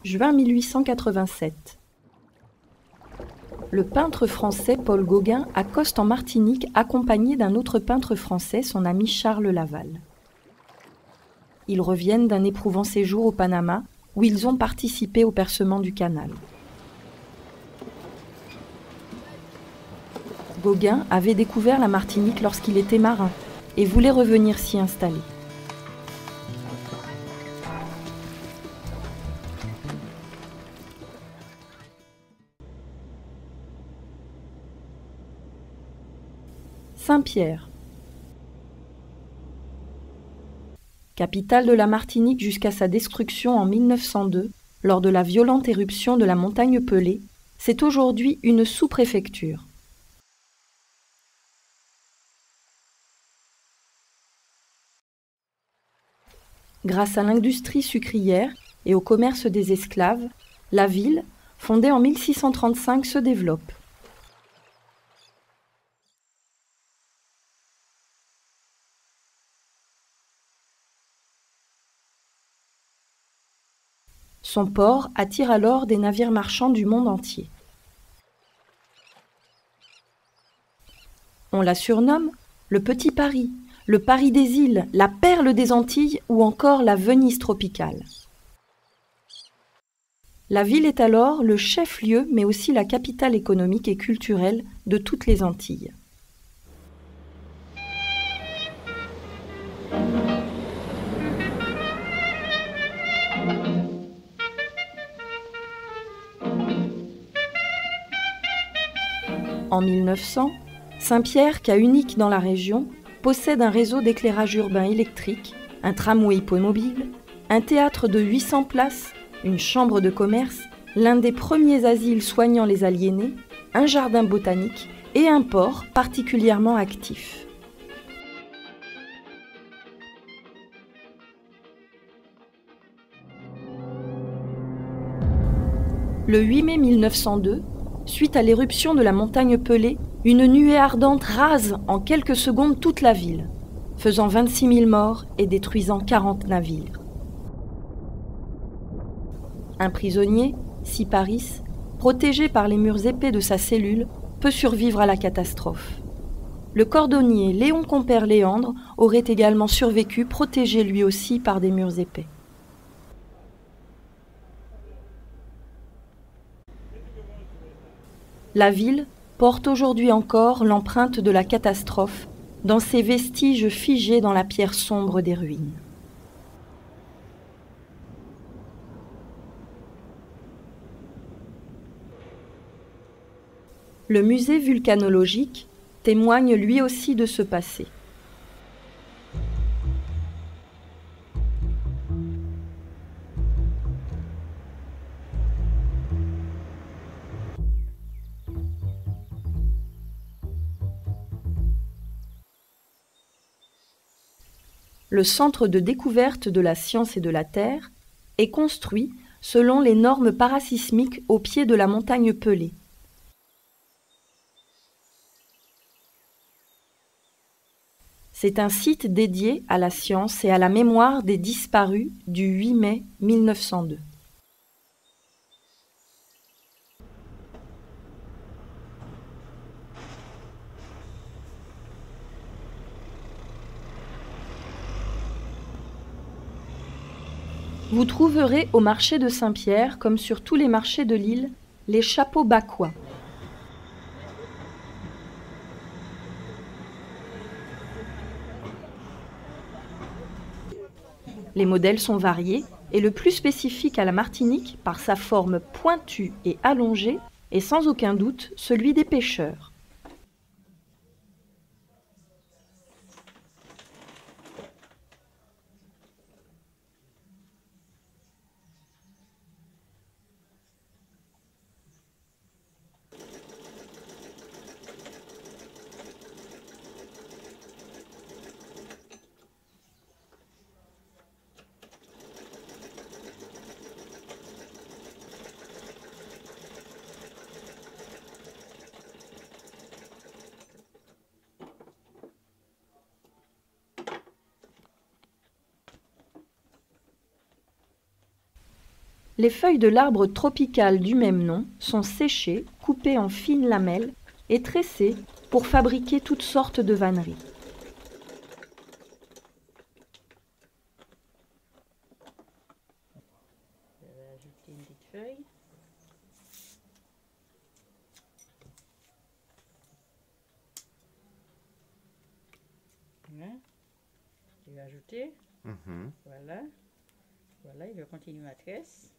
Juin 1887. Le peintre français Paul Gauguin accoste en Martinique accompagné d'un autre peintre français, son ami Charles Laval. Ils reviennent d'un éprouvant séjour au Panama où ils ont participé au percement du canal. Gauguin avait découvert la Martinique lorsqu'il était marin et voulait revenir s'y installer. Saint-Pierre. Capitale de la Martinique jusqu'à sa destruction en 1902, lors de la violente éruption de la montagne Pelée, c'est aujourd'hui une sous-préfecture. Grâce à l'industrie sucrière et au commerce des esclaves, la ville, fondée en 1635, se développe. Son port attire alors des navires marchands du monde entier. On la surnomme le Petit Paris, le Paris des îles, la perle des Antilles ou encore la Venise tropicale. La ville est alors le chef-lieu mais aussi la capitale économique et culturelle de toutes les Antilles. En 1900, Saint-Pierre, cas unique dans la région, possède un réseau d'éclairage urbain électrique, un tramway hippomobile, un théâtre de 800 places, une chambre de commerce, l'un des premiers asiles soignant les aliénés, un jardin botanique et un port particulièrement actif. Le 8 mai 1902, suite à l'éruption de la montagne Pelée, une nuée ardente rase en quelques secondes toute la ville, faisant 26 000 morts et détruisant 40 navires. Un prisonnier, Siparis, protégé par les murs épais de sa cellule, peut survivre à la catastrophe. Le cordonnier Léon Compère-Léandre aurait également survécu, protégé lui aussi par des murs épais. La ville porte aujourd'hui encore l'empreinte de la catastrophe dans ses vestiges figés dans la pierre sombre des ruines. Le musée vulcanologique témoigne lui aussi de ce passé. Le centre de découverte de la science et de la Terre est construit selon les normes parasismiques au pied de la montagne Pelée. C'est un site dédié à la science et à la mémoire des disparus du 8 mai 1902. Vous trouverez au marché de Saint-Pierre, comme sur tous les marchés de l'île, les chapeaux bacois. Les modèles sont variés et le plus spécifique à la Martinique, par sa forme pointue et allongée, est sans aucun doute celui des pêcheurs. Les feuilles de l'arbre tropical du même nom sont séchées, coupées en fines lamelles et tressées pour fabriquer toutes sortes de vanneries. Je vais ajouter une petite feuille. Voilà. Je vais ajouter. Voilà. Voilà, il va continuer ma tresse.